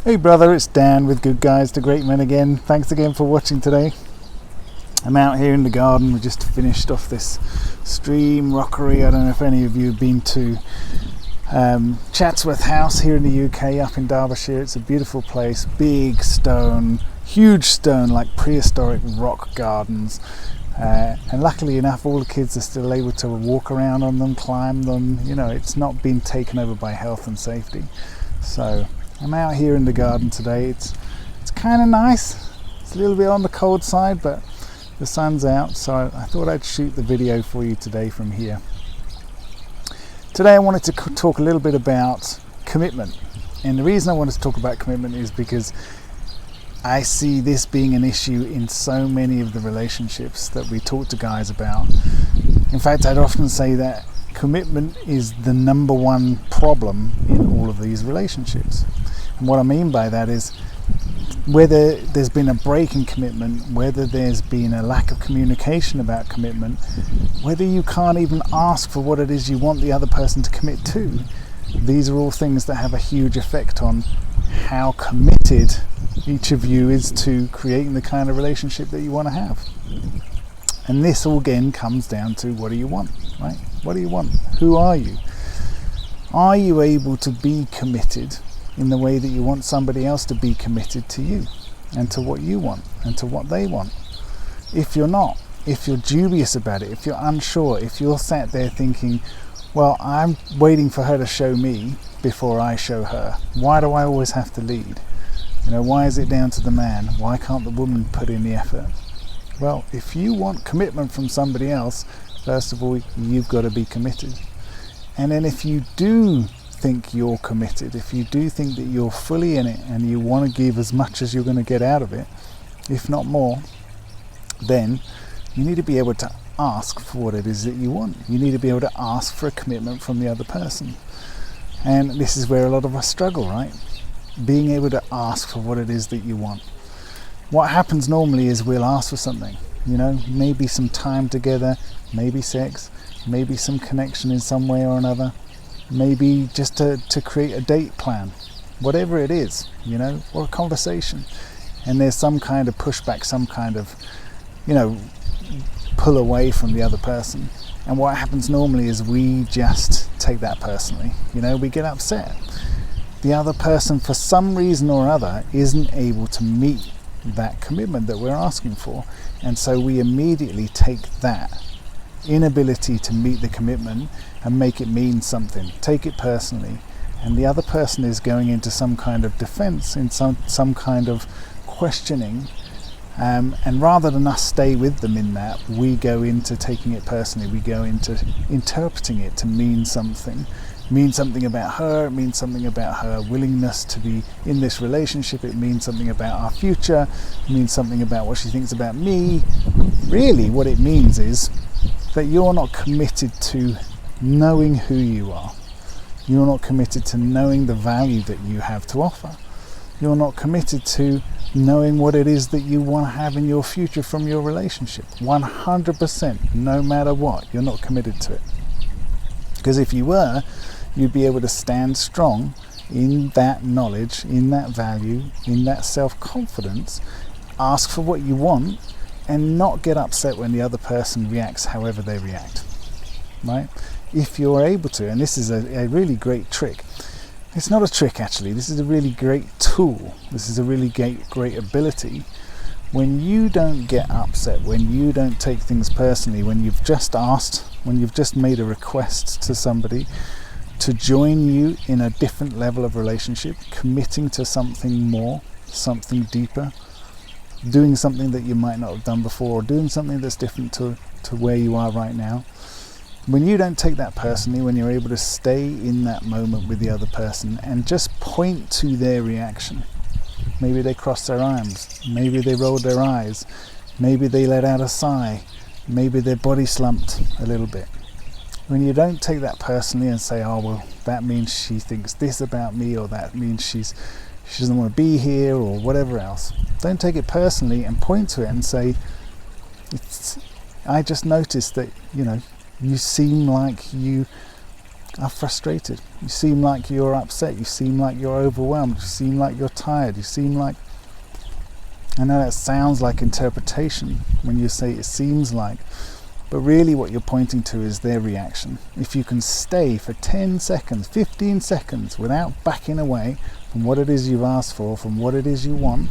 Hey brother, it's Dan with Good Guys to Great Men again. Thanks again for watching today. I'm out here in the garden. We just finished off this stream rockery. I don't know if any of you have been to Chatsworth House here in the UK, up in Derbyshire. It's a beautiful place, big stone, huge stone, like prehistoric rock gardens. And luckily enough, all the kids are still able to walk around on them, climb them. You know, it's not been taken over by health and safety. So I'm out here in the garden today. It's kind of nice. It's a little bit on the cold side, but the sun's out, so I thought I'd shoot the video for you today from here. Today I wanted to talk a little bit about commitment. And the reason I wanted to talk about commitment is because I see this being an issue in so many of the relationships that we talk to guys about. In fact, I'd often say that commitment is the number one problem in all of these relationships. And what I mean by that is whether there's been a break in commitment, whether there's been a lack of communication about commitment, whether you can't even ask for what it is you want the other person to commit to, these are all things that have a huge effect on how committed each of you is to creating the kind of relationship that you want to have. And this all again comes down to, what do you want, right? What do you want? Who are you? Are you able to be committed in the way that you want somebody else to be committed to you and to what you want and to what they want? If you're not, if you're dubious about it, if you're unsure, if you're sat there thinking, well, I'm waiting for her to show me before I show her. Why do I always have to lead? You know, why is it down to the man? Why can't the woman put in the effort? Well, if you want commitment from somebody else, first of all, you've got to be committed. And then if you do think you're committed, if you do think that you're fully in it and you want to give as much as you're going to get out of it, if not more, then you need to be able to ask for what it is that you want. You need to be able to ask for a commitment from the other person. And this is where a lot of us struggle, right? Being able to ask for what it is that you want. What happens normally is we'll ask for something, you know, maybe some time together, maybe sex, maybe some connection in some way or another, maybe just to create a date plan, whatever it is, you know, or a conversation. And there's some kind of pushback, some kind of, you know, pull away from the other person. And what happens normally is we just take that personally, you know, we get upset. The other person, for some reason or other, isn't able to meet that commitment that we're asking for, and so we immediately take that inability to meet the commitment and make it mean something, take it personally, and the other person is going into some kind of defense, in some kind of questioning, and rather than us stay with them in that, we go into taking it personally, we go into interpreting it to mean something about her, it means something about her willingness to be in this relationship, it means something about our future, it means something about what she thinks about me. Really what it means is that you're not committed to knowing who you are. You're not committed to knowing the value that you have to offer. You're not committed to knowing what it is that you want to have in your future from your relationship. 100%, no matter what, you're not committed to it. Because if you were, you'd be able to stand strong in that knowledge, in that value, in that self-confidence, ask for what you want, and not get upset when the other person reacts however they react, right? If you're able to, and this is a really great trick. It's not a trick actually, this is a really great tool. This is a really great ability. When you don't get upset, when you don't take things personally, when you've just asked, when you've just made a request to somebody to join you in a different level of relationship, committing to something more, something deeper, doing something that you might not have done before, or doing something that's different to where you are right now. When you don't take that personally, when you're able to stay in that moment with the other person and just point to their reaction. Maybe they crossed their arms, maybe they rolled their eyes, maybe they let out a sigh, maybe their body slumped a little bit. When you don't take that personally and say, oh well, that means she thinks this about me, or that means she doesn't want to be here, or whatever else. Don't take it personally and point to it and say, I just noticed that, you know, you seem like you are frustrated. You seem like you're upset. You seem like you're overwhelmed. You seem like you're tired. You seem like... I know that sounds like interpretation when you say it seems like, but really what you're pointing to is their reaction. If you can stay for 10 seconds, 15 seconds without backing away from what it is you've asked for, from what it is you want,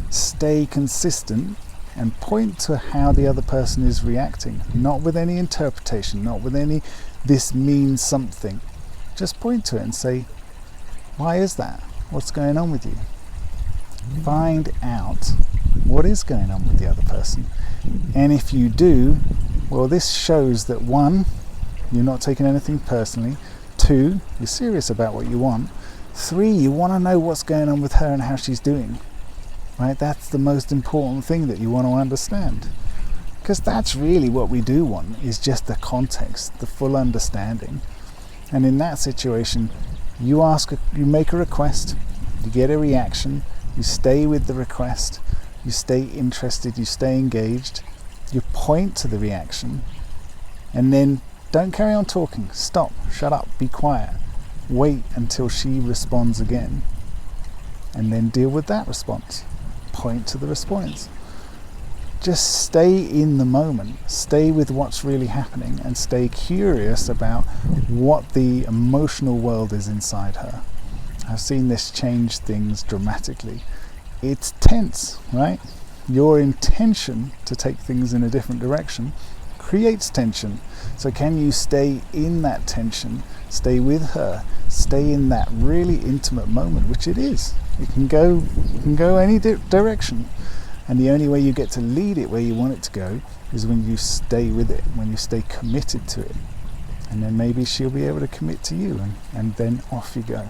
stay consistent and point to how the other person is reacting, not with any interpretation, not with any this means something. Just point to it and say, why is that? What's going on with you? Find out what is going on with the other person. And if you do, well, this shows that 1, you're not taking anything personally. 2, you're serious about what you want. 3, you want to know what's going on with her and how she's doing. Right? That's the most important thing that you want to understand. Because that's really what we do want, is just the context, the full understanding. And in that situation, you make a request, you get a reaction, you stay with the request, you stay interested, you stay engaged, you point to the reaction, and then don't carry on talking. Stop, shut up, be quiet. Wait until she responds again, and then deal with that response. Point to the response. Just stay in the moment, stay with what's really happening, and stay curious about what the emotional world is inside her. I've seen this change things dramatically. It's tense, right? Your intention to take things in a different direction creates tension. So can you stay in that tension, stay with her, stay in that really intimate moment, which it is. It can go any direction. And the only way you get to lead it where you want it to go is when you stay with it, when you stay committed to it. And then maybe she'll be able to commit to you, and then off you go.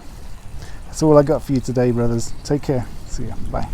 That's all I got for you today, brothers. Take care. See ya. Bye.